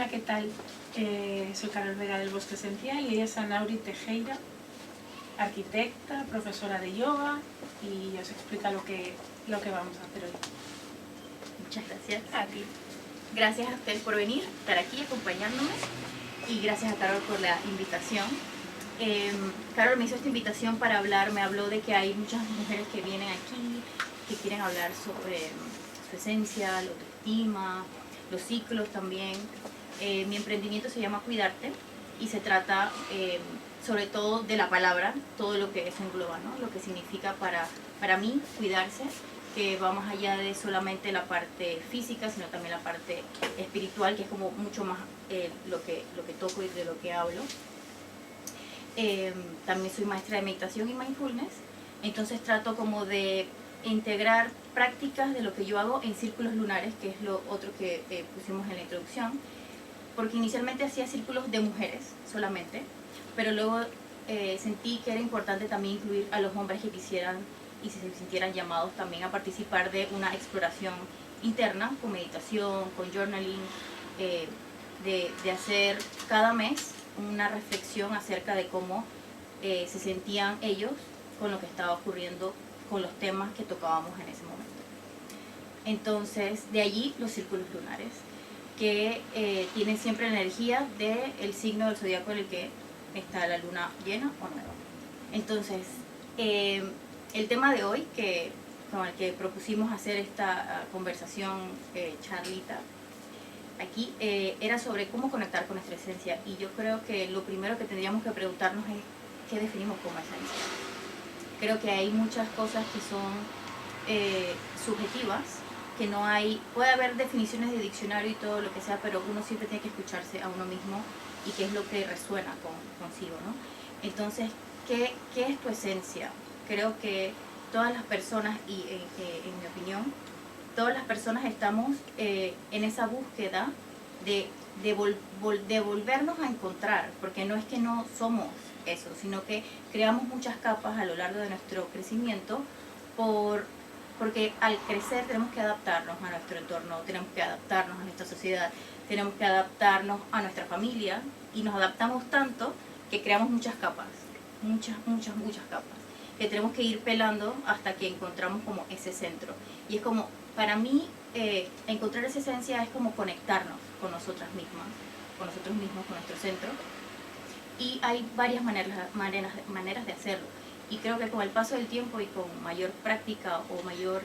Hola, ¿qué tal? Soy Carol Vega del Bosque Esencial y ella es Anauri Tejera, arquitecta, profesora de yoga, y os explica lo que vamos a hacer hoy. Muchas gracias. A ti. Gracias a ustedes por venir, estar aquí acompañándome, y gracias a Carol por la invitación. Carol me hizo esta invitación para hablar, me habló de que hay muchas mujeres que vienen aquí, que quieren hablar sobre su esencia, la autoestima, los ciclos también. Mi emprendimiento se llama Cuidarte y se trata sobre todo de la palabra, todo lo que eso engloba, ¿no? Lo que significa para mí cuidarse, que va más allá de solamente la parte física, sino también la parte espiritual, que es como mucho más lo que toco y de lo que hablo. También soy maestra de meditación y mindfulness, entonces trato como de integrar prácticas de lo que yo hago en círculos lunares, que es lo otro que pusimos en la introducción, porque inicialmente hacía círculos de mujeres solamente, pero luego sentí que era importante también incluir a los hombres que quisieran y se sintieran llamados también a participar de una exploración interna, con meditación, con journaling, de hacer cada mes una reflexión acerca de cómo se sentían ellos con lo que estaba ocurriendo con los temas que tocábamos en ese momento. Entonces, de allí los círculos lunares, que tienen siempre la energía del signo del zodiaco en el que está la luna llena o nueva. Entonces, el tema de hoy, con el que propusimos hacer esta conversación, charlita, aquí, era sobre cómo conectar con nuestra esencia. Y yo creo que lo primero que tendríamos que preguntarnos es qué definimos como esencia. Creo que hay muchas cosas que son subjetivas, que no hay, puede haber definiciones de diccionario y todo lo que sea, pero uno siempre tiene que escucharse a uno mismo y qué es lo que resuena consigo, ¿no? Entonces, ¿qué es tu esencia? Creo que todas las personas, y en mi opinión, todas las personas estamos en esa búsqueda de volvernos a encontrar, porque no es que no somos eso, sino que creamos muchas capas a lo largo de nuestro crecimiento, porque al crecer tenemos que adaptarnos a nuestro entorno, tenemos que adaptarnos a nuestra sociedad, tenemos que adaptarnos a nuestra familia, y nos adaptamos tanto que creamos muchas capas, muchas capas, que tenemos que ir pelando hasta que encontramos como ese centro. Y es como, para mí, encontrar esa esencia es como conectarnos con nosotras mismas, con nosotros mismos, con nuestro centro. Y hay varias maneras de hacerlo. Y creo que con el paso del tiempo y con mayor práctica o mayor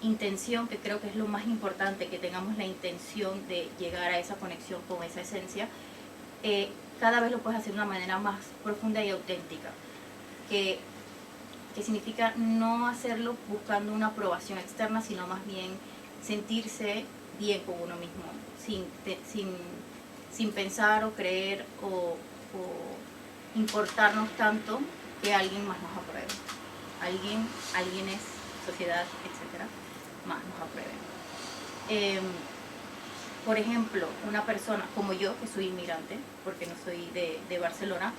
intención, que creo que es lo más importante, que tengamos la intención de llegar a esa conexión con esa esencia, cada vez lo puedes hacer de una manera más profunda y auténtica, que significa no hacerlo buscando una aprobación externa, sino más bien sentirse bien con uno mismo, sin pensar o creer o importarnos tanto que alguien más nos apruebe. Alguienes, sociedad, etcétera, más nos aprueben. Por ejemplo, una persona como yo, que soy inmigrante, porque no soy de Barcelona,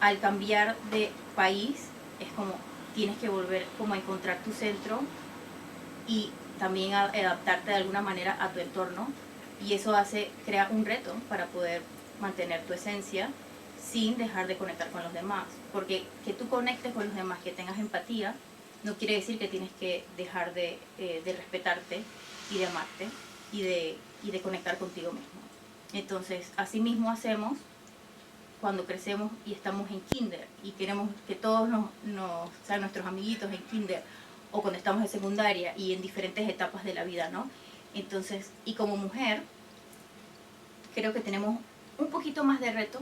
al cambiar de país es como tienes que volver como a encontrar tu centro y también a adaptarte de alguna manera a tu entorno, y eso crea un reto para poder mantener tu esencia sin dejar de conectar con los demás, porque que tú conectes con los demás, que tengas empatía, no quiere decir que tienes que dejar de respetarte y de amarte y de conectar contigo mismo. Entonces, así mismo hacemos cuando crecemos y estamos en kinder y queremos que todos sean nuestros amiguitos en kinder, o cuando estamos en secundaria y en diferentes etapas de la vida, ¿no? Entonces, y como mujer, creo que tenemos un poquito más de reto,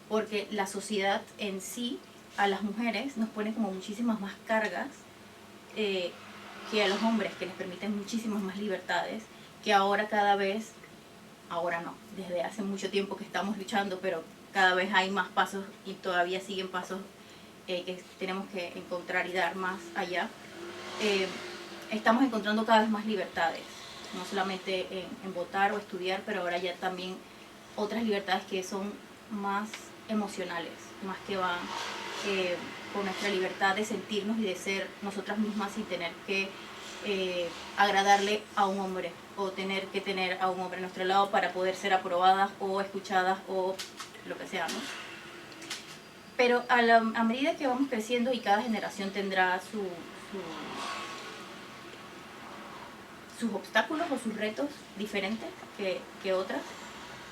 porque la sociedad en sí a las mujeres nos pone como muchísimas más cargas que a los hombres, que les permiten muchísimas más libertades, que ahora no, desde hace mucho tiempo que estamos luchando, pero cada vez hay más pasos y todavía siguen pasos que tenemos que encontrar y dar más allá. Estamos encontrando cada vez más libertades, no solamente en votar o estudiar, pero ahora ya también otras libertades que son más emocionales, más que van con nuestra libertad de sentirnos y de ser nosotras mismas sin tener que agradarle a un hombre o tener que tener a un hombre a nuestro lado para poder ser aprobadas o escuchadas o lo que sea, ¿no? Pero a medida que vamos creciendo y cada generación tendrá sus obstáculos o sus retos diferentes que otras.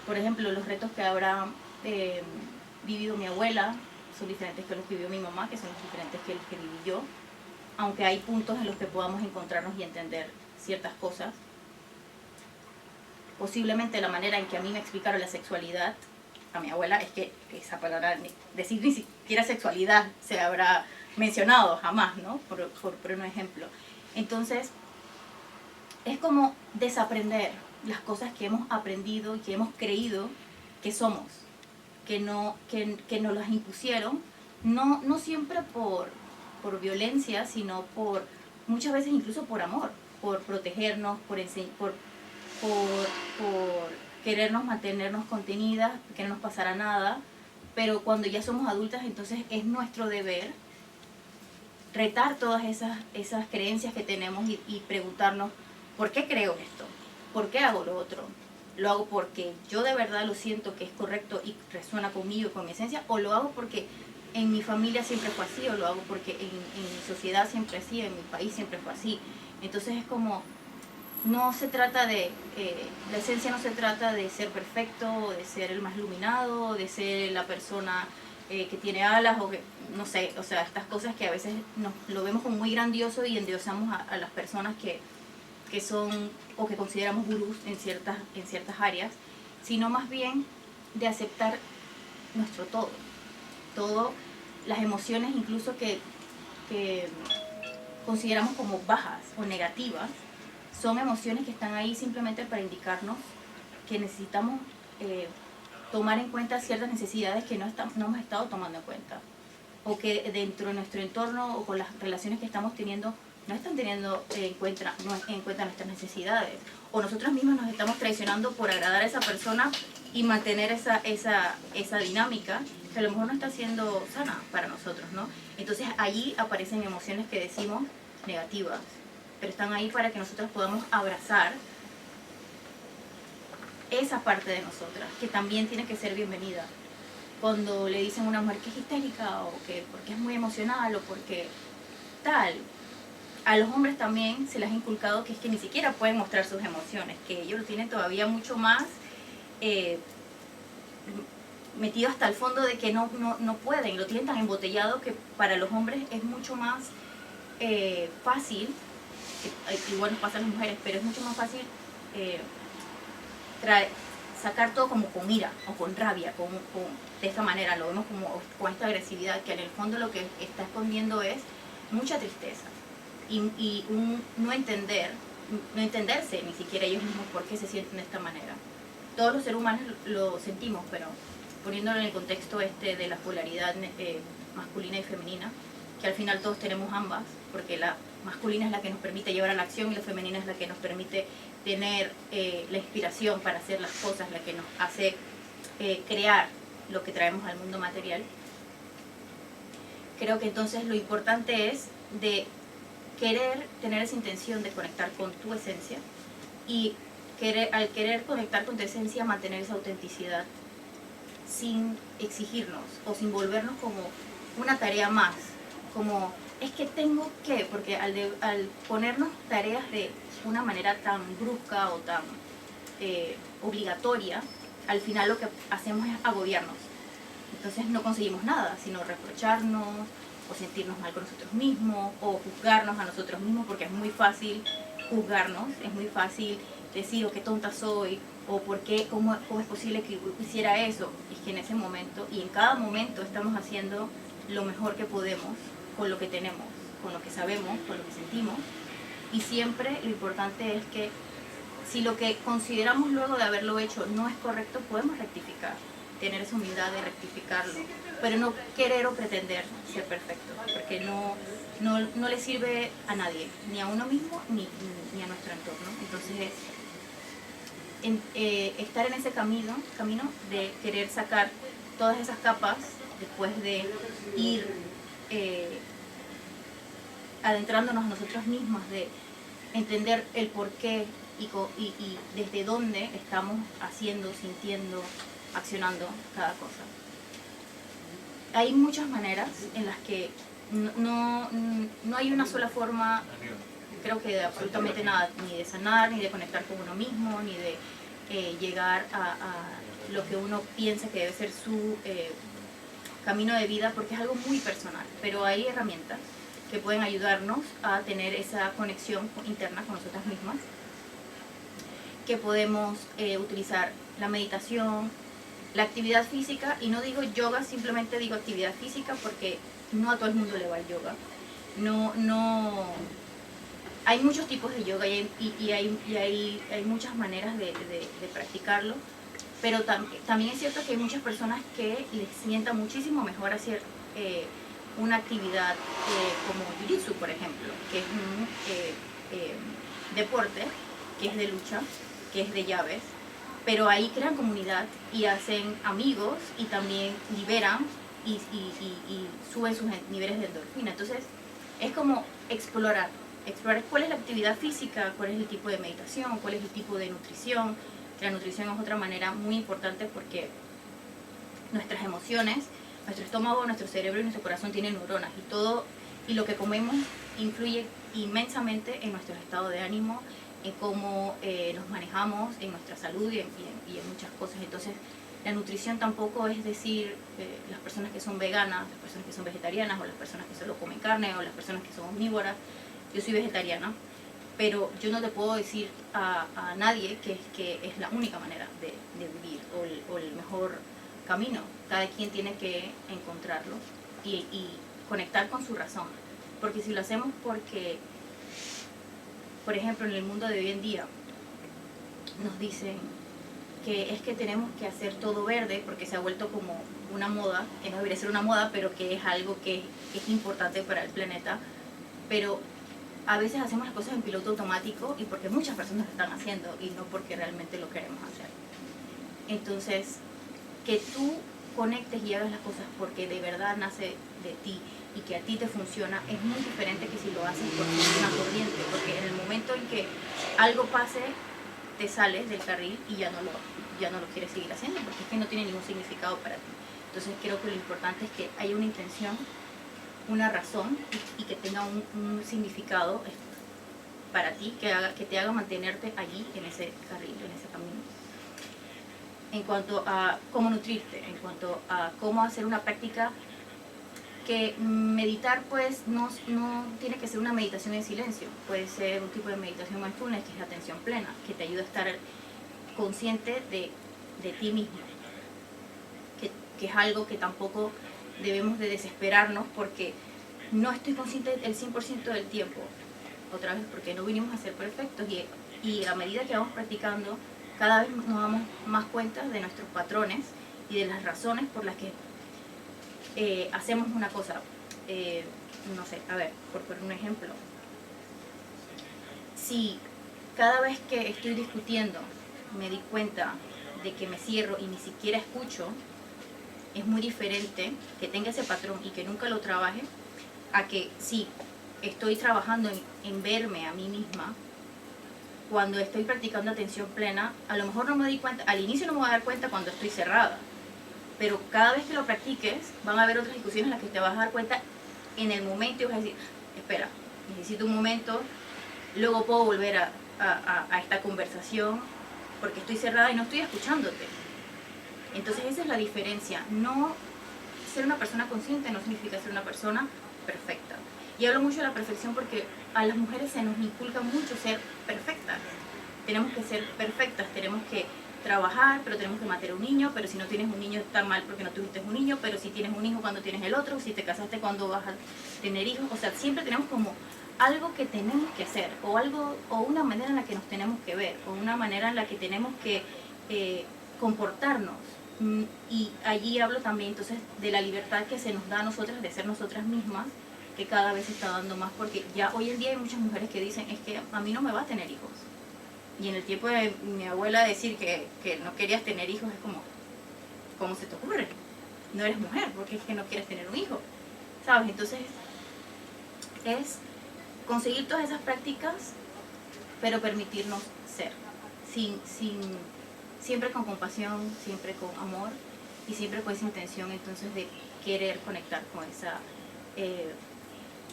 Por ejemplo, los retos que habrá vivido mi abuela son diferentes que los que vivió mi mamá, que son los diferentes que los que viví yo, aunque hay puntos en los que podamos encontrarnos y entender ciertas cosas. Posiblemente la manera en que a mí me explicaron la sexualidad a mi abuela es que esa palabra, decir ni siquiera sexualidad se habrá mencionado jamás, ¿no? Por un ejemplo. Entonces, es como desaprender las cosas que hemos aprendido y que hemos creído que somos, que nos las impusieron, no siempre por violencia, sino por muchas veces incluso por amor, por protegernos, por querernos mantenernos contenidas, que no nos pasara nada, pero cuando ya somos adultas, entonces es nuestro deber retar todas esas creencias que tenemos y preguntarnos, ¿por qué creo esto? ¿Por qué hago lo otro? ¿Lo hago porque yo de verdad lo siento que es correcto y resuena conmigo y con mi esencia? ¿O lo hago porque en mi familia siempre fue así? ¿O lo hago porque en mi sociedad siempre así, en mi país siempre fue así? Entonces es como, no se trata de, la esencia no se trata de ser perfecto, de ser el más iluminado, de ser la persona que tiene alas, o que, no sé, o sea, estas cosas que a veces lo vemos como muy grandioso y endiosamos a las personas que son, o que consideramos gurús en ciertas áreas, sino más bien de aceptar nuestro todo, las emociones incluso que consideramos como bajas o negativas, son emociones que están ahí simplemente para indicarnos que necesitamos tomar en cuenta ciertas necesidades que no hemos estado tomando en cuenta, o que dentro de nuestro entorno o con las relaciones que estamos teniendo no están teniendo en cuenta nuestras necesidades, o nosotros mismos nos estamos traicionando por agradar a esa persona y mantener esa dinámica que a lo mejor no está siendo sana para nosotros, ¿no? Entonces allí aparecen emociones que decimos negativas, pero están ahí para que nosotros podamos abrazar esa parte de nosotras, que también tiene que ser bienvenida. Cuando le dicen a una mujer que es histérica, o que porque es muy emocional, o porque tal, a los hombres también se les ha inculcado que es que ni siquiera pueden mostrar sus emociones, que ellos lo tienen todavía mucho más metido hasta el fondo, de que no pueden, lo tienen tan embotellado que para los hombres es mucho más fácil, igual nos pasa a las mujeres, pero es mucho más fácil sacar todo como con ira o con rabia, de esta manera, lo vemos como con esta agresividad, que en el fondo lo que está escondiendo es mucha tristeza y no entenderse ni siquiera ellos mismos por qué se sienten de esta manera. Todos los seres humanos lo sentimos, pero poniéndolo en el contexto de la polaridad masculina y femenina, que al final todos tenemos ambas, porque la masculina es la que nos permite llevar a la acción y la femenina es la que nos permite tener la inspiración para hacer las cosas, la que nos hace crear lo que traemos al mundo material. Creo que entonces lo importante es de tener esa intención de conectar con tu esencia y al querer conectar con tu esencia, mantener esa autenticidad sin exigirnos o sin volvernos como una tarea más, como es que tengo que, porque al ponernos tareas de una manera tan brusca o tan obligatoria, al final lo que hacemos es agobiarnos. Entonces no conseguimos nada, sino reprocharnos o sentirnos mal con nosotros mismos o juzgarnos a nosotros mismos, porque es muy fácil juzgarnos, es muy fácil decir, oh, qué tonta soy, o por qué, cómo es posible que hiciera eso. Es que en ese momento y en cada momento estamos haciendo lo mejor que podemos con lo que tenemos, con lo que sabemos, con lo que sentimos, y siempre lo importante es que si lo que consideramos luego de haberlo hecho no es correcto, podemos rectificar, tener esa humildad de rectificarlo, pero no querer o pretender ser perfecto, porque no le sirve a nadie, ni a uno mismo ni a nuestro entorno. Entonces estar en ese camino de querer sacar todas esas capas después de ir adentrándonos a nosotros mismos, de entender el por qué y desde dónde estamos haciendo, sintiendo, accionando cada cosa. Hay muchas maneras en las que no hay una sola forma, creo que de absolutamente nada, ni de sanar, ni de conectar con uno mismo, ni de llegar a lo que uno piensa que debe ser su camino de vida, porque es algo muy personal, pero hay herramientas que pueden ayudarnos a tener esa conexión interna con nosotras mismas, que podemos utilizar la meditación, la actividad física, y no digo yoga, simplemente digo actividad física porque no a todo el mundo le va el yoga. Hay muchos tipos de yoga y hay muchas maneras de practicarlo, pero también es cierto que hay muchas personas que les sienta muchísimo mejor hacer una actividad como Jiu-Jitsu, por ejemplo, que es un deporte, que es de lucha, que es de llaves, pero ahí crean comunidad y hacen amigos y también liberan y suben sus niveles de endorfina. Entonces es como explorar cuál es la actividad física, cuál es el tipo de meditación, cuál es el tipo de nutrición. La nutrición es otra manera muy importante porque nuestras emociones, nuestro estómago, nuestro cerebro y nuestro corazón tienen neuronas y lo que comemos influye inmensamente en nuestro estado de ánimo, en cómo nos manejamos, en nuestra salud y en muchas cosas. Entonces la nutrición tampoco es decir las personas que son veganas, las personas que son vegetarianas, o las personas que solo comen carne, o las personas que son omnívoras. Yo soy vegetariana, pero yo no le puedo decir a nadie que es la única manera de vivir o el mejor camino. Cada quien tiene que encontrarlo y conectar con su razón, porque si lo hacemos porque, por ejemplo, en el mundo de hoy en día nos dicen que es que tenemos que hacer todo verde porque se ha vuelto como una moda, que no debería ser una moda, pero que es algo que es importante para el planeta, pero a veces hacemos las cosas en piloto automático y porque muchas personas lo están haciendo y no porque realmente lo queremos hacer. Entonces, que tú conectes y hagas las cosas porque de verdad nace de ti y que a ti te funciona es muy diferente que si lo haces por una corriente, porque en el momento en que algo pase te sales del carril y ya no lo quieres seguir haciendo porque es que no tiene ningún significado para ti. Entonces creo que lo importante es que haya una intención, una razón y que tenga un significado para ti que te haga mantenerte allí en ese carril, en ese camino. En cuanto a cómo nutrirte, en cuanto a cómo hacer una práctica, que meditar pues no tiene que ser una meditación en silencio, puede ser un tipo de meditación mindfulness que es la atención plena, que te ayuda a estar consciente de ti mismo, que es algo que tampoco debemos de desesperarnos porque no estoy consciente el 100% del tiempo, otra vez porque no vinimos a ser perfectos y a medida que vamos practicando cada vez nos damos más cuenta de nuestros patrones y de las razones por las que hacemos una cosa. No sé, a ver, por poner un ejemplo, si cada vez que estoy discutiendo me di cuenta de que me cierro y ni siquiera escucho, es muy diferente que tenga ese patrón y que nunca lo trabaje a que sí, estoy trabajando en verme a mí misma. Cuando estoy practicando atención plena, a lo mejor no me doy cuenta, al inicio no me voy a dar cuenta cuando estoy cerrada, pero cada vez que lo practiques van a haber otras discusiones en las que te vas a dar cuenta en el momento y vas a decir, espera, necesito un momento, luego puedo volver a esta conversación porque estoy cerrada y no estoy escuchándote. Entonces esa es la diferencia. No ser una persona consciente no significa ser una persona perfecta. Y hablo mucho de la perfección porque a las mujeres se nos inculca mucho ser perfectas. Tenemos que ser perfectas, tenemos que trabajar, pero tenemos que mantener un niño, pero si no tienes un niño está mal porque no tuviste un niño, pero si tienes un hijo cuando tienes el otro, si te casaste cuando vas a tener hijos, o sea, siempre tenemos como algo que tenemos que hacer, o una manera en la que nos tenemos que ver, o una manera en la que tenemos que comportarnos. Y allí hablo también entonces de la libertad que se nos da a nosotras de ser nosotras mismas, que cada vez se está dando más, porque ya hoy en día hay muchas mujeres que dicen, es que a mí no me va a tener hijos. Y en el tiempo de mi abuela decir que no querías tener hijos es como, ¿cómo se te ocurre? No eres mujer, porque es que no quieres tener un hijo, ¿sabes? Entonces es conseguir todas esas prácticas pero permitirnos ser, siempre con compasión, siempre con amor y siempre con esa intención entonces de querer conectar con esa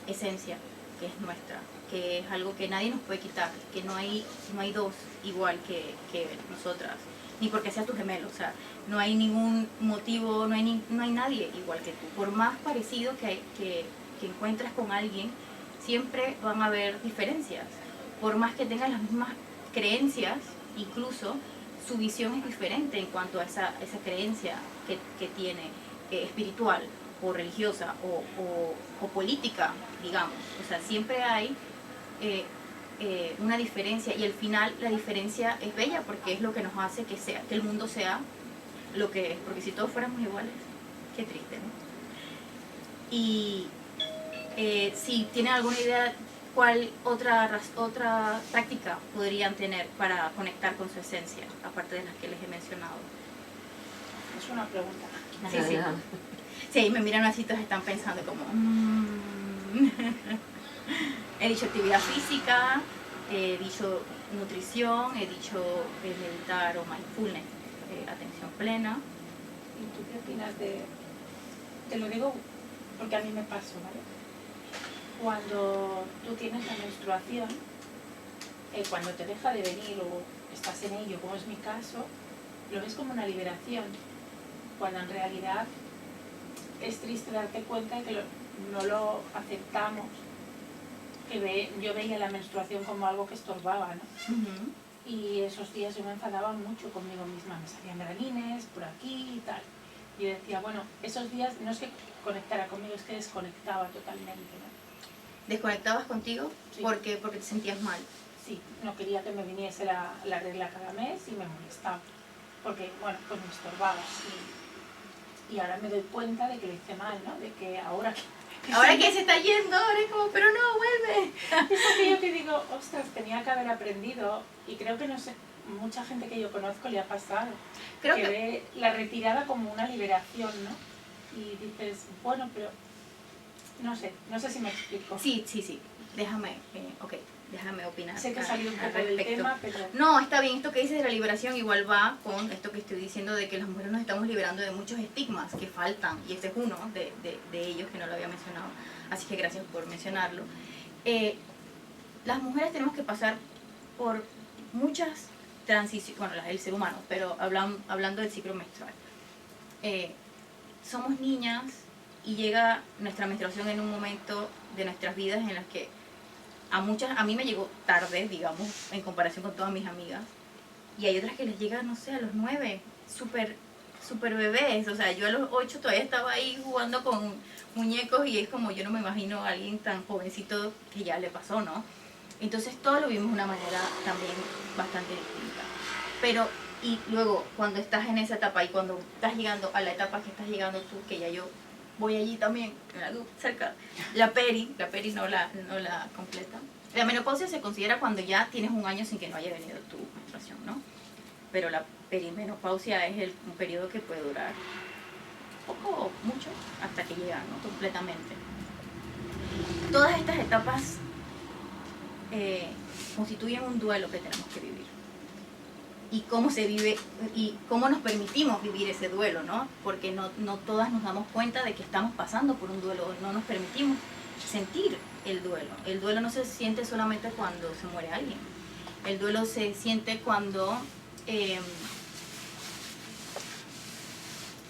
esencia que es nuestra, que es algo que nadie nos puede quitar, que no hay dos igual que nosotras, ni porque sea tu gemelo, o sea, no hay ningún motivo, no hay nadie igual que tú. Por más parecido que encuentres con alguien, siempre van a haber diferencias. Por más que tengan las mismas creencias, incluso su visión es diferente en cuanto a esa creencia que tiene, espiritual o religiosa o política, digamos. O sea, siempre hay una diferencia, y al final la diferencia es bella porque es lo que nos hace que el mundo sea lo que es, porque si todos fuéramos iguales, qué triste, ¿no? Y si tienen alguna idea, ¿cuál otra práctica podrían tener para conectar con su esencia, aparte de las que les he mencionado? Es una pregunta. Sí, sí. Sí, me miran así, todos están pensando como... He dicho actividad física, he dicho nutrición, he dicho meditar o mindfulness, atención plena. ¿Y tú qué opinas de...? Te lo digo porque a mí me pasó, ¿vale? Cuando tú tienes la menstruación, cuando te deja de venir o estás en ello, como es mi caso, lo ves como una liberación, cuando en realidad es triste darte cuenta de que no lo aceptamos, que yo veía la menstruación como algo que estorbaba, ¿no? Uh-huh. Y esos días yo me enfadaba mucho conmigo misma, me salían granines por aquí y tal. Y yo decía, bueno, esos días no es que conectara conmigo, es que desconectaba totalmente, ¿no? ¿Desconectabas contigo? Sí. Porque te sentías mal. Sí, no quería que me viniese la regla cada mes y me molestaba, porque, bueno, pues me estorbaba. Y ahora me doy cuenta de que lo hice mal, ¿no? De que ahora que se está yendo, ahora es como, pero no, vuelve. Es aquello que digo, ostras, tenía que haber aprendido, y creo que, no sé, mucha gente que yo conozco le ha pasado, que ve la retirada como una liberación, ¿no? Y dices, bueno, pero no sé si me explico. Sí, déjame opinar. Sé que salió un poco del tema, pero... No, está bien, esto que dices de la liberación igual va con esto que estoy diciendo de que las mujeres nos estamos liberando de muchos estigmas que faltan, y este es uno de ellos que no lo había mencionado, así que gracias por mencionarlo. Las mujeres tenemos que pasar por muchas transiciones, bueno, el ser humano, pero hablando del ciclo menstrual. Somos niñas y llega nuestra menstruación en un momento de nuestras vidas en las que a mí me llegó tarde, digamos, en comparación con todas mis amigas, y hay otras que les llega, no sé, a los 9, súper bebés. O sea, yo a los 8 todavía estaba ahí jugando con muñecos, y es como, yo no me imagino a alguien tan jovencito que ya le pasó, ¿no? Entonces todo lo vimos de una manera también bastante distinta. Pero, y luego, cuando estás en esa etapa y cuando estás llegando a la etapa que estás llegando tú, que ya yo voy allí también, cerca, la peri no la completa. La menopausia se considera cuando ya tienes un año sin que no haya venido tu menstruación, ¿no? Pero la perimenopausia es un periodo que puede durar poco o mucho hasta que llega, ¿no? Completamente. Todas estas etapas constituyen un duelo que tenemos que vivir. Y cómo se vive y cómo nos permitimos vivir ese duelo, ¿no? Porque no todas nos damos cuenta de que estamos pasando por un duelo, no nos permitimos sentir el duelo. El duelo no se siente solamente cuando se muere alguien. El duelo se siente cuando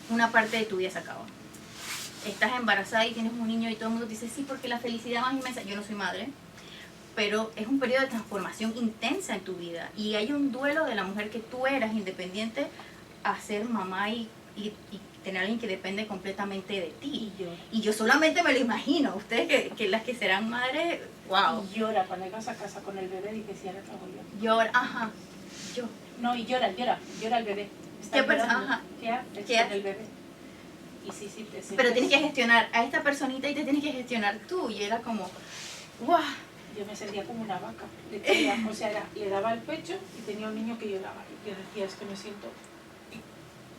una parte de tu vida se acaba. Estás embarazada y tienes un niño y todo el mundo te dice, sí, porque la felicidad más inmensa. Yo no soy madre, pero es un periodo de transformación intensa en tu vida, y hay un duelo de la mujer que tú eras, independiente a ser mamá y tener a alguien que depende completamente de ti. Y yo solamente me lo imagino, ustedes que las que serán madres, wow. Y llora cuando llegas a casa con el bebé, dices, ¿y ahora qué hago yo? Llora, ajá, yo. No, y llora el bebé. ¿Qué haces con el bebé? Y sí, te sientes... Pero tienes que gestionar a esta personita y te tienes que gestionar tú, y era como, wow. Yo me sentía como una vaca, o sea, le daba el pecho y tenía un niño que lloraba. Y yo decía, es que me siento...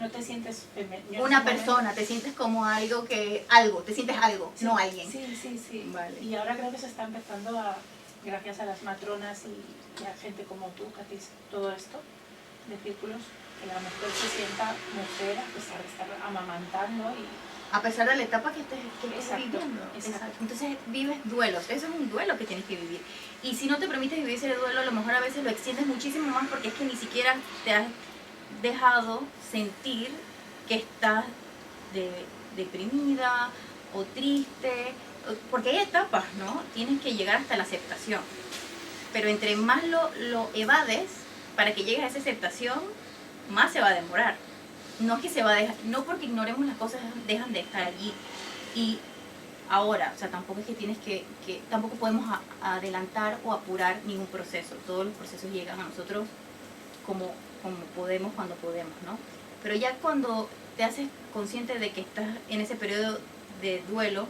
No te sientes femenina. Una persona, te sientes como te sientes algo, sí, no alguien. Sí. Vale. Y ahora creo que se está empezando a gracias a las matronas y a gente como tú que hacéis todo esto de círculos, que la mujer se sienta mujer a pesar de estar amamantando y a pesar de la etapa que estés Exacto, viviendo. exacto. Entonces vives duelos, eso es un duelo que tienes que vivir. Y si no te permites vivir ese duelo, a lo mejor a veces lo extiendes muchísimo más porque es que ni siquiera te has dejado sentir que estás deprimida o triste, porque hay etapas, ¿no? Tienes que llegar hasta la aceptación. Pero entre más lo evades, para que llegues a esa aceptación, más se va a demorar. No es que se va a dejar, no porque ignoremos las cosas dejan de estar allí. Y ahora, o sea, tampoco es que tienes tampoco podemos adelantar o apurar ningún proceso. Todos los procesos llegan a nosotros como podemos, cuando podemos, ¿no? Pero ya cuando te haces consciente de que estás en ese periodo de duelo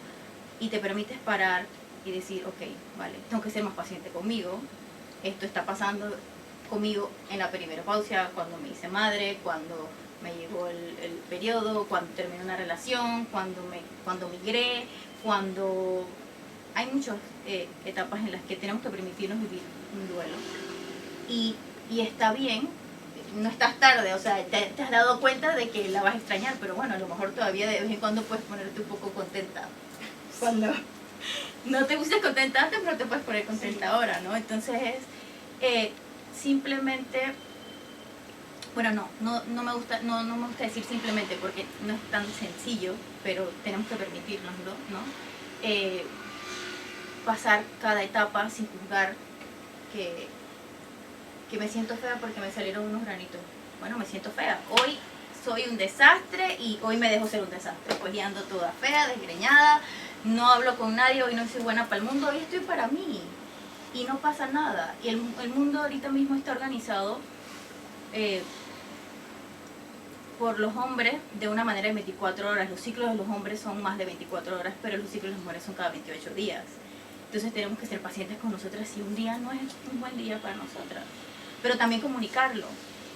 y te permites parar y decir, ok, vale, tengo que ser más paciente conmigo, esto está pasando conmigo en la perimenopausia, cuando me hice madre, cuando me llegó el periodo, cuando terminé una relación, cuando migré, cuando hay muchas etapas en las que tenemos que permitirnos vivir un duelo. Y está bien, no estás tarde, o sea, te has dado cuenta de que la vas a extrañar, pero bueno, a lo mejor todavía de vez en cuando puedes ponerte un poco contenta. Cuando no te gusta contenta antes, pero te puedes poner contenta ahora, ¿no? Entonces simplemente, bueno, no me gusta decir simplemente porque no es tan sencillo, pero tenemos que permitirnoslo, ¿no? Pasar cada etapa sin juzgar que me siento fea porque me salieron unos granitos. Bueno, me siento fea. Hoy soy un desastre y hoy me dejo ser un desastre. Pues ya ando toda fea, desgreñada, no hablo con nadie, hoy no soy buena para el mundo, hoy estoy para mí. Y no pasa nada. Y el mundo ahorita mismo está organizado por los hombres de una manera de 24 horas. Los ciclos de los hombres son más de 24 horas, pero los ciclos de las mujeres son cada 28 días. Entonces tenemos que ser pacientes con nosotras si un día no es un buen día para nosotras. Pero también comunicarlo.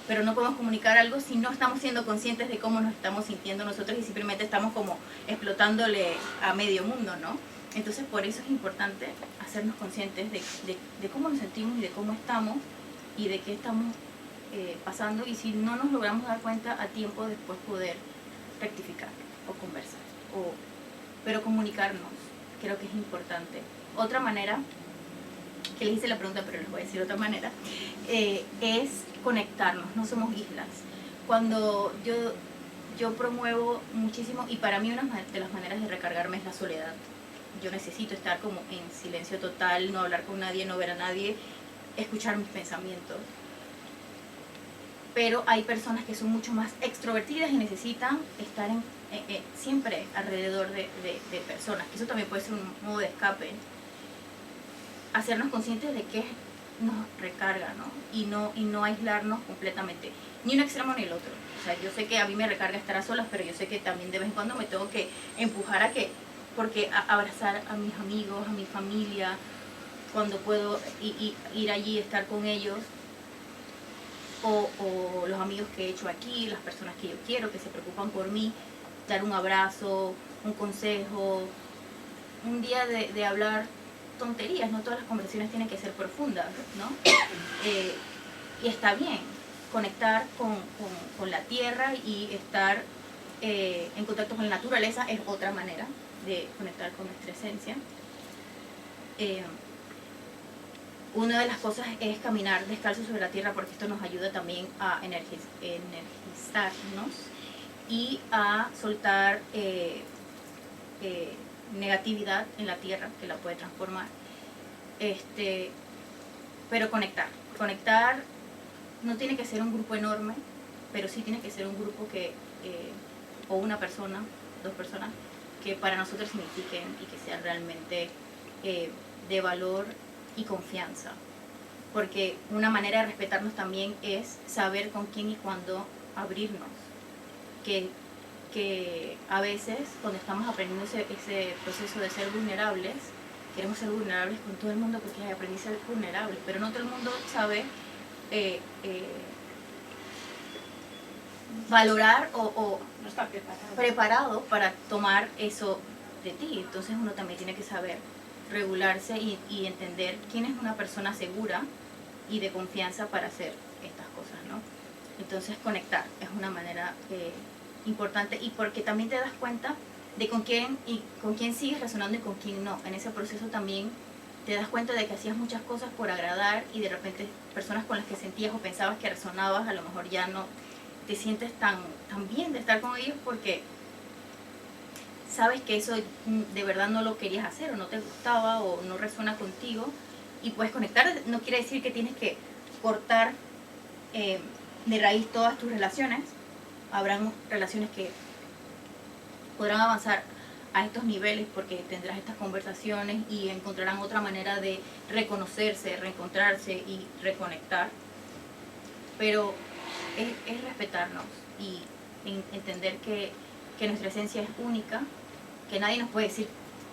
Pero no podemos comunicar algo si no estamos siendo conscientes de cómo nos estamos sintiendo nosotros y simplemente estamos como explotándole a medio mundo, ¿no? Entonces por eso es importante hacernos conscientes de cómo nos sentimos y de cómo estamos y de qué estamos pasando, y si no nos logramos dar cuenta a tiempo, después poder rectificar o conversar, pero comunicarnos, creo que es importante. Otra manera, que les hice la pregunta pero les voy a decir otra manera, es conectarnos, no somos islas. Cuando yo promuevo muchísimo, y para mí una de las maneras de recargarme es la soledad. Yo necesito estar como en silencio total, no hablar con nadie, no ver a nadie, escuchar mis pensamientos. Pero hay personas que son mucho más extrovertidas y necesitan estar siempre alrededor de personas, que eso también puede ser un modo de escape. Hacernos conscientes de que nos recarga, ¿no? Y no aislarnos completamente, ni un extremo ni el otro. O sea, yo sé que a mí me recarga estar a solas, pero yo sé que también de vez en cuando me tengo que empujar porque abrazar a mis amigos, a mi familia, cuando puedo ir allí, estar con ellos, o los amigos que he hecho aquí, las personas que yo quiero, que se preocupan por mí, dar un abrazo, un consejo, un día de hablar tonterías. No todas las conversaciones tienen que ser profundas, ¿no? Y está bien, conectar con la tierra y estar en contacto con la naturaleza es otra manera de conectar con nuestra esencia. Una de las cosas es caminar descalzo sobre la tierra, porque esto nos ayuda también a energizarnos y a soltar negatividad en la tierra, que la puede transformar. Pero conectar no tiene que ser un grupo enorme, pero sí tiene que ser un grupo o una persona, 2 personas, que para nosotros signifiquen y que sean realmente de valor y confianza. Porque una manera de respetarnos también es saber con quién y cuándo abrirnos. Que a veces, cuando estamos aprendiendo ese proceso de ser vulnerables, queremos ser vulnerables con todo el mundo porque aprendí a ser vulnerable, pero no todo el mundo sabe valorar o no está preparado para tomar eso de ti. Entonces uno también tiene que saber regularse y entender quién es una persona segura y de confianza para hacer estas cosas, ¿no? Entonces conectar es una manera importante, y porque también te das cuenta de con quién sigues resonando y con quién no. En ese proceso también te das cuenta de que hacías muchas cosas por agradar y de repente personas con las que sentías o pensabas que resonabas, a lo mejor ya no te sientes tan bien de estar con ellos porque sabes que eso de verdad no lo querías hacer o no te gustaba o no resuena contigo, y puedes conectar. No quiere decir que tienes que cortar de raíz todas tus relaciones. Habrán relaciones que podrán avanzar a estos niveles porque tendrás estas conversaciones y encontrarán otra manera de reconocerse, reencontrarse y reconectar. Pero es respetarnos y entender que nuestra esencia es única, que nadie nos puede decir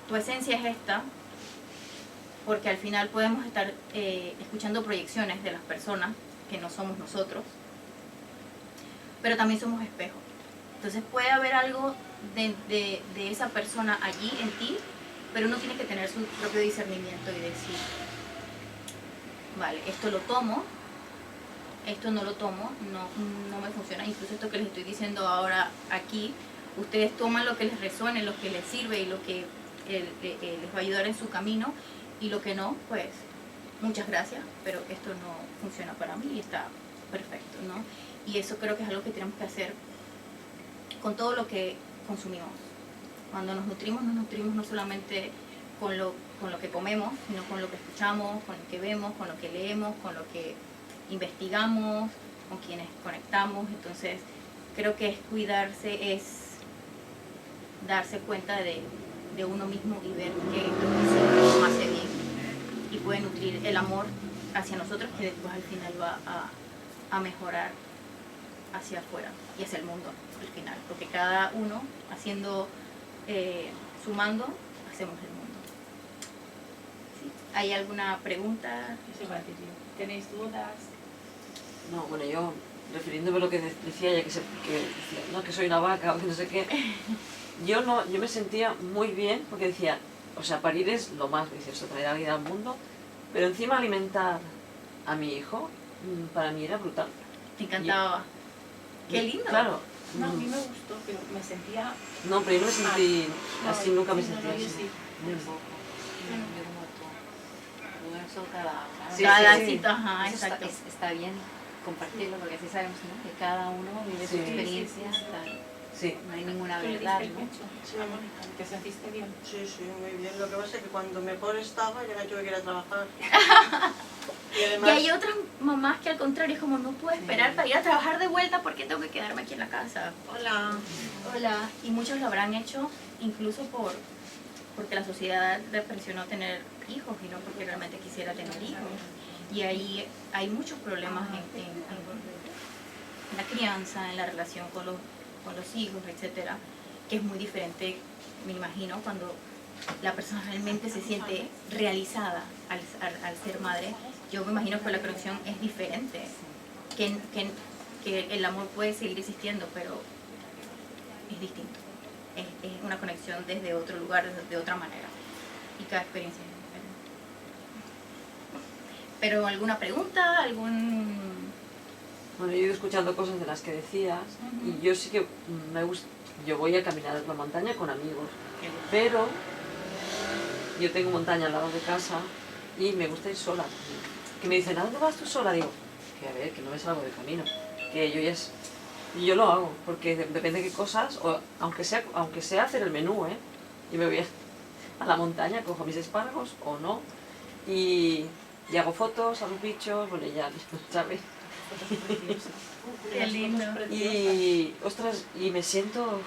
tu esencia es esta, porque al final podemos estar escuchando proyecciones de las personas que no somos nosotros, pero también somos espejos. Entonces puede haber algo de esa persona allí en ti, pero uno tiene que tener su propio discernimiento y decir, vale, esto lo tomo, esto no lo tomo, no me funciona. Incluso esto que les estoy diciendo ahora aquí, ustedes toman lo que les resuene, lo que les sirve y lo que les va a ayudar en su camino, y lo que no, pues muchas gracias, pero esto no funciona para mí y está perfecto, ¿no? Y eso creo que es algo que tenemos que hacer con todo lo que consumimos. Cuando nos nutrimos no solamente con lo que comemos, sino con lo que escuchamos, con lo que vemos, con lo que leemos, con lo que investigamos, con quienes conectamos. Entonces creo que es cuidarse, es darse cuenta de uno mismo y ver qué es lo que sí nos hace bien y puede nutrir el amor hacia nosotros, que después al final va a mejorar hacia afuera y hacia el mundo al final, porque cada uno haciendo, sumando, hacemos el mundo. ¿Sí? ¿Hay alguna pregunta? ¿Tenéis dudas? No, bueno, yo, refiriéndome a lo que decía ella, que decía, no, que soy una vaca o que no sé qué, yo me sentía muy bien porque decía, o sea, parir es lo más precioso, traer a alguien al mundo, pero encima alimentar a mi hijo, para mí era brutal. Te encantaba. Qué lindo. Claro. No, a mí me gustó, pero me sentía... No, pero yo me sentí así, nunca me sentí así. Yo como tú. Eso Cada sí. cita, ajá, Eso exacto. está bien compartirlo, porque así sabemos, ¿no?, que cada uno vive su Sí. experiencia, Sí. no hay ninguna ¿Tú le verdad, diste ¿no? mucho? Mónica, ¿te sentiste bien? Sí, muy bien. Lo que pasa es que cuando mejor estaba ya me tuve que ir a trabajar. Y Y además, hay otras mamás que al contrario es como, no puedo esperar para ir a trabajar de vuelta porque tengo que quedarme aquí en la casa. hola. Hola. Y muchos lo habrán hecho incluso porque la sociedad le presionó tener hijos y no porque realmente quisiera tener hijos. Y ahí hay muchos problemas en la crianza, en la relación con los hijos, etcétera, que es muy diferente, me imagino, cuando la persona realmente se siente realizada al ser madre. Yo me imagino que la conexión es diferente, que el amor puede seguir existiendo, pero es distinto. Es una conexión desde otro lugar, de otra manera, y cada experiencia es diferente. ¿Pero alguna pregunta? Bueno, yo he ido escuchando cosas de las que decías, y yo sí que me gusta, yo voy a caminar por la montaña con amigos, pero yo tengo montaña al lado de casa y me gusta ir sola. Que me dicen, ¿a dónde vas tú sola? Digo, que a ver, que no me salgo de camino, que y yo lo hago, porque depende de qué cosas, o aunque sea hacer el menú, yo me voy a la montaña, cojo mis espárragos o no, y hago fotos a los bichos, bueno, ya, ¿sabes? Qué lindo. Y, ostras, y me siento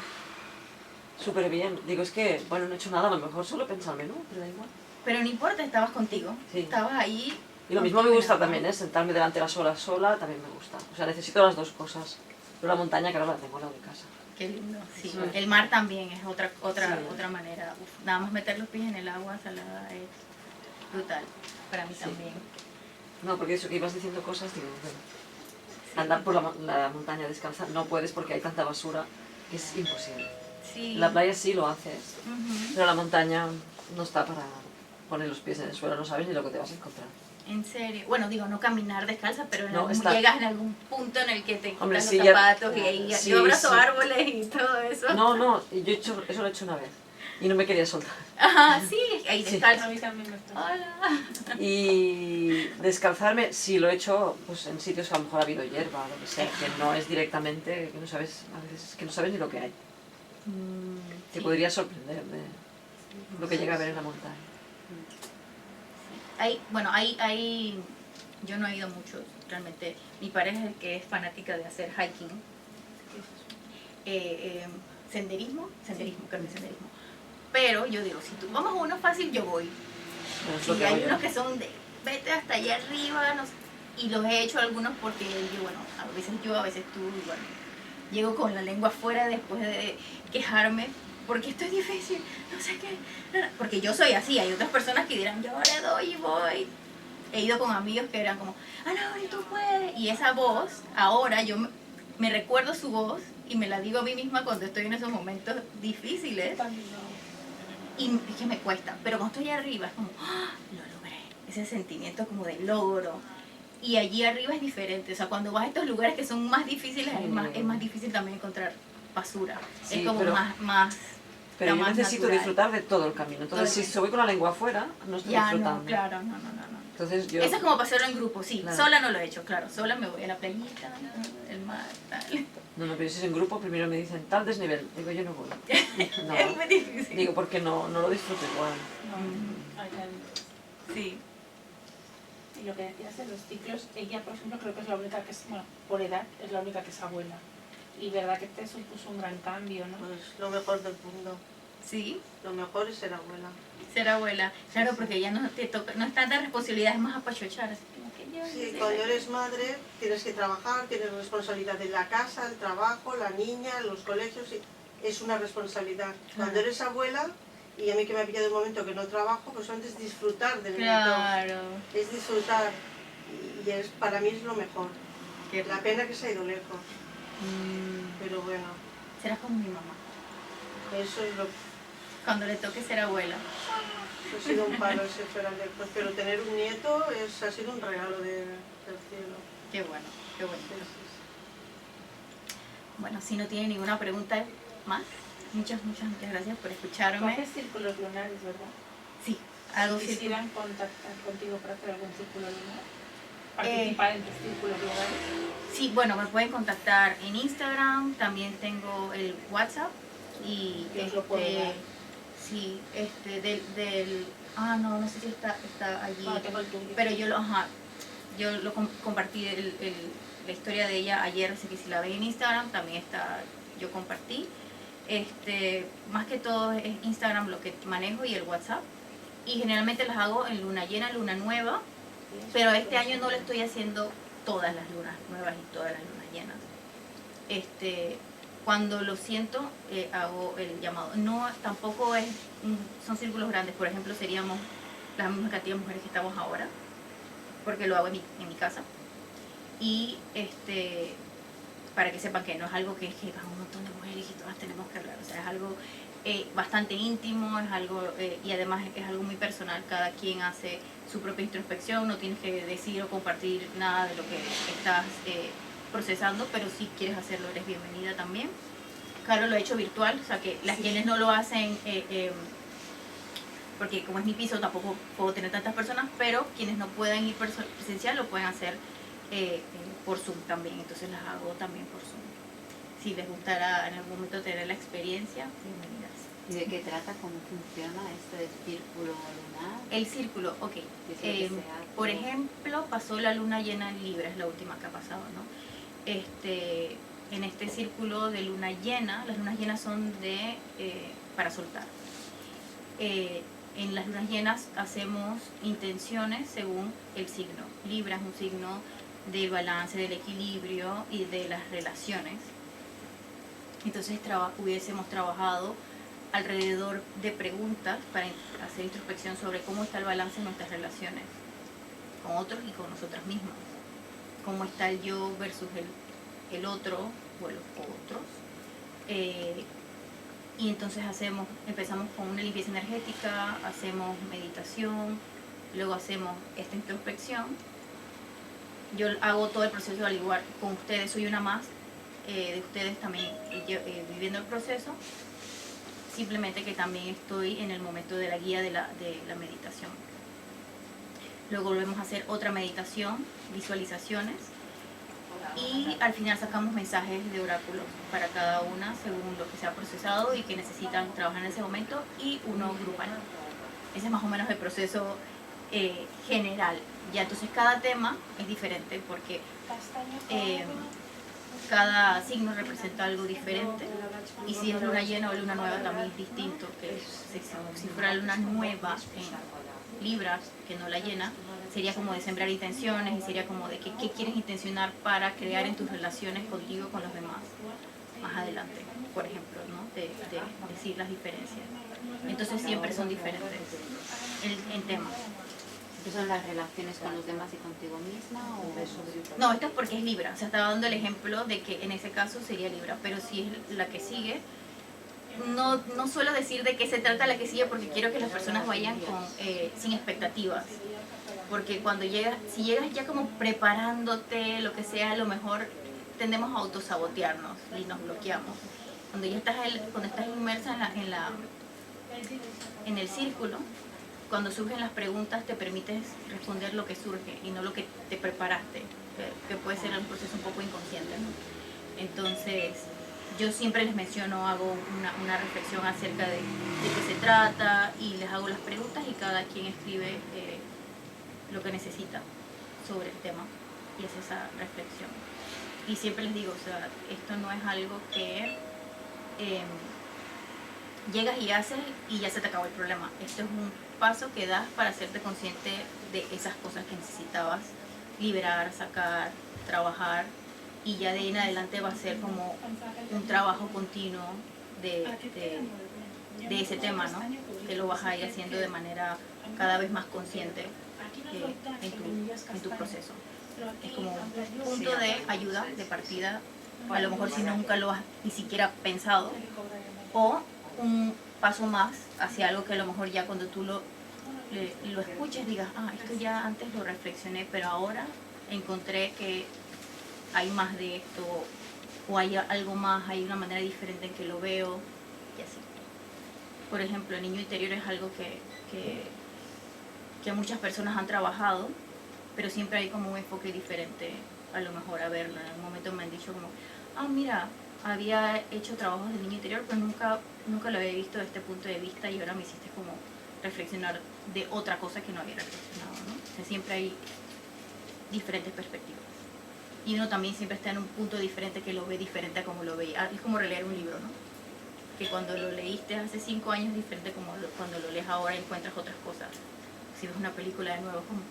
súper bien. Digo, es que, bueno, no he hecho nada, a lo mejor solo pensar el menú, pero da igual. Pero no importa, estabas contigo. Sí. Estabas ahí. Y lo mismo me gusta también, sentarme delante de las olas sola, también me gusta. O sea, necesito las dos cosas. Pero la montaña, claro, la tengo al lado de casa. Qué lindo, sí. Sí. El mar también es otra Sí. manera. Uf, nada más meter los pies en el agua salada es brutal. Para mí Sí. también. No, porque eso que ibas diciendo cosas, digo, bueno, andar por la montaña descalza no puedes porque hay tanta basura que es imposible. Sí. En la playa sí lo haces, Ujú. pero la montaña no está pones los pies en el suelo, no sabes ni lo que te vas a encontrar. En serio. Bueno, digo, no caminar descalza, pero No, está- llegas en algún punto en el que te quitas Hombre, los sí, ya- zapatos y ahí sí, yo abrazo sí. árboles y todo eso. No, eso lo he hecho una vez y no me quería soltar. Ajá, sí, ahí Sí. descalzo. A mí también me pasa. Hola. Y descalzarme, sí, lo he hecho pues, en sitios que a lo mejor ha habido hierba, lo que sea, que no es directamente, que no sabes, a veces que no sabes ni lo que hay. Te Sí. podría sorprender de lo que llega a ver en la montaña. Yo no he ido mucho, realmente. Mi pareja es el que es fanática de hacer hiking. Senderismo, creo que es senderismo. Pero yo digo, si tú vamos a uno fácil, yo voy. No es lo Sí, que hago hay yo. unos que son de vete hasta allá arriba, no sé, y los he hecho algunos porque yo, bueno, a veces yo, a veces tú, y bueno, llego con la lengua afuera después de quejarme, porque esto es difícil, no sé qué, porque yo soy así, hay otras personas que dirán, yo le doy y voy. He ido con amigos que eran como, no, y tú puedes, y esa voz, ahora yo me recuerdo su voz y me la digo a mí misma cuando estoy en esos momentos difíciles. Y es que me cuesta, pero cuando estoy arriba es como, lo logré, ese sentimiento como de logro. Y allí arriba es diferente, o sea, cuando vas a estos lugares que son más difíciles, Sí. es más difícil también encontrar basura. Sí, es como pero- más Pero yo más necesito natural. disfrutar de todo el camino. Entonces, si voy con la lengua afuera, no estoy Ya, disfrutando. no, claro, no. Entonces yo... Eso es como pasarlo en grupo, sí. Claro. Sola no lo he hecho, claro. Sola me voy a la playita, el mar, tal. No, pero si es en grupo, primero me dicen tal desnivel. Digo, yo no voy. Es No. muy difícil. Digo, porque no lo disfruto igual. No, Sí. y lo que decías de los ciclos, ella, por ejemplo, creo que es la única que es, bueno, por edad, es la única que es abuela. Y verdad que te supuso un gran cambio, ¿no? Pues lo mejor del mundo. Sí, Lo mejor es ser abuela. ser abuela. Claro, porque ya no te toca, no es tanta responsabilidad, es más apachochar. Así como que yo Sí, sé. cuando eres madre tienes que trabajar, tienes responsabilidad de la casa, el trabajo, la niña, los colegios, es una responsabilidad. Cuando eres abuela, y a mí que me ha pillado un momento que no trabajo, pues antes disfrutar del nieto, Claro. es disfrutar, y para mí es lo mejor. Qué La pena que se ha ido lejos, Mm, pero bueno, serás como mi mamá. eso es lo Cuando le toque ser abuela. ha sido un palo ese fuera lejos, pero tener un nieto ha sido un regalo del cielo. Qué bueno, qué bueno. Sí, sí, Bueno, si no tiene ninguna pregunta más, muchas gracias por Tú escucharme. haces círculos lunares, ¿verdad? Sí, algo Si sí. quisieran contactar contigo para hacer algún círculo lunar, participar en tus círculos lunares. Sí, bueno, me pueden contactar en Instagram, también tengo el WhatsApp y Yo os lo puedo dar. sí, no sé si está allí, Bueno, tengo el tuyo. pero yo lo compartí la historia de ella ayer, así que si la ven en Instagram también está, yo compartí. Más que todo es Instagram lo que manejo y el WhatsApp, y generalmente las hago en luna llena, luna nueva, pero este año no lo estoy haciendo todas las lunas nuevas y todas las lunas llenas. Cuando lo siento, hago el llamado. No, tampoco son círculos grandes. Por ejemplo, seríamos la misma cantidad de mujeres que estamos ahora, porque lo hago en mi casa. Y para que sepan que no es algo que van un montón de mujeres y todas tenemos que hablar. O sea, es algo bastante íntimo, es algo y además es algo muy personal. Cada quien hace su propia introspección, no tienes que decir o compartir nada de lo que estás procesando, pero si quieres hacerlo eres bienvenida también. Claro, lo he hecho virtual, o sea que las quienes no lo hacen, porque como es mi piso tampoco puedo tener tantas personas, pero quienes no puedan ir presencial lo pueden hacer por Zoom también, entonces las hago también por Zoom. Si les gustará en algún momento tener la experiencia, bienvenidas. ¿Y de qué trata? ¿Cómo funciona este círculo lunar? El círculo, ok. ¿Qué es lo que se hace? Por ejemplo, pasó la luna llena en Libra, es la última que ha pasado, ¿no? En este círculo de luna llena, las lunas llenas son para soltar. En las lunas llenas hacemos intenciones según el signo. Libra es un signo del balance, del equilibrio y de las relaciones. Entonces hubiésemos trabajado alrededor de preguntas para hacer introspección sobre cómo está el balance en nuestras relaciones con otros y con nosotras mismas. Cómo está el yo versus el otro o los otros. Y entonces empezamos con una limpieza energética, hacemos meditación, luego hacemos esta introspección. Yo hago todo el proceso al igual con ustedes, soy una más de ustedes también viviendo el proceso, simplemente que también estoy en el momento de la guía de la meditación. Luego volvemos a hacer otra meditación, visualizaciones, y al final sacamos mensajes de oráculo para cada una según lo que se ha procesado y que necesitan trabajar en ese momento, y uno grupal. Ese es más o menos el proceso general. Ya, entonces cada tema es diferente porque cada signo representa algo diferente, y si es luna llena o luna nueva también es distinto, que si fuera luna nueva en Libra, que no la llena, sería como de sembrar intenciones, y sería como de qué quieres intencionar para crear en tus relaciones contigo, con los demás, más adelante, por ejemplo, ¿no? de decir las diferencias. Entonces siempre son diferentes en temas. ¿Son las relaciones con los demás y contigo misma? O... No, esto es porque es Libra. O sea, estaba dando el ejemplo de que en ese caso sería Libra, pero si es la que sigue, no suelo decir de qué se trata la que sigue, porque quiero que las personas vayan sin expectativas. Porque cuando si llegas ya como preparándote, lo que sea, a lo mejor tendemos a autosabotearnos y nos bloqueamos. Cuando ya cuando estás inmersa en el círculo, cuando surgen las preguntas te permites responder lo que surge y no lo que te preparaste, que puede ser un proceso un poco inconsciente, ¿no? Entonces, yo siempre les menciono, hago una reflexión acerca de qué se trata, y les hago las preguntas, y cada quien escribe lo que necesita sobre el tema y hace esa reflexión. Y siempre les digo, o sea, esto no es algo que llegas y haces y ya se te acabó el problema. Esto es un paso que das para hacerte consciente de esas cosas que necesitabas liberar, sacar, trabajar, y ya de ahí en adelante va a ser como un trabajo continuo de ese tema, ¿no? Que lo vas a ir haciendo de manera cada vez más consciente en tu proceso. Es como un punto de ayuda, de partida, a lo mejor si nunca lo has ni siquiera pensado, o un paso más hacia algo que a lo mejor ya cuando tú lo escuches digas, esto ya antes lo reflexioné, pero ahora encontré que hay más de esto, o hay algo más, hay una manera diferente en que lo veo, y así. Por ejemplo, el niño interior es algo que muchas personas han trabajado, pero siempre hay como un enfoque diferente a lo mejor a verlo. En algún momento me han dicho como, mira, había hecho trabajos del niño interior, pero nunca lo había visto desde este punto de vista, y ahora me hiciste como reflexionar de otra cosa que no había reflexionado, ¿no? O sea, siempre hay diferentes perspectivas. Y uno también siempre está en un punto diferente, que lo ve diferente a como lo veía. Es como releer un libro, ¿no? Que cuando lo leíste hace 5 años es diferente como cuando lo lees ahora, encuentras otras cosas. Si ves una película de nuevo, es como,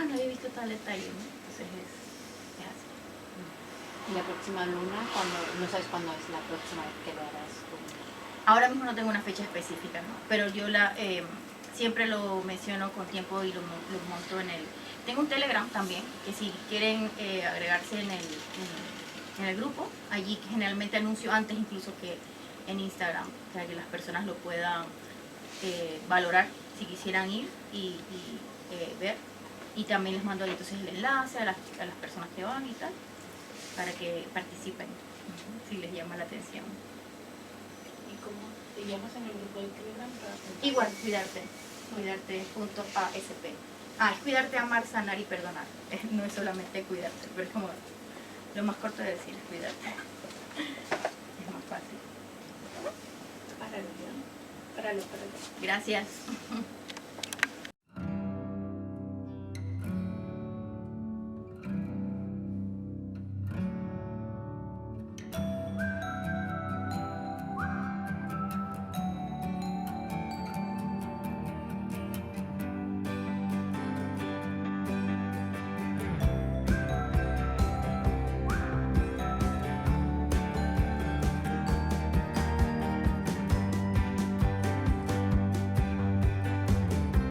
no había visto tal detalle, ¿no? Entonces es así. ¿Y la próxima luna? ¿No sabes cuándo es la próxima vez que lo harás? Ahora mismo no tengo una fecha específica, ¿no? Pero yo siempre lo menciono con tiempo y lo monto en el... Tengo un Telegram también, que si quieren agregarse en el grupo, allí generalmente anuncio antes incluso que en Instagram, para que las personas lo puedan valorar si quisieran ir y ver. Y también les mando ahí entonces el enlace a las personas que van y tal, para que participen, si les llama la atención. ¿Y cómo te llamas en el grupo de Telegram? Igual, cuidarte.asp. Es cuidarte, amar, sanar y perdonar. No es solamente cuidarte, pero es como lo más corto de decir, cuidarte. Es más fácil. Páralo. Gracias.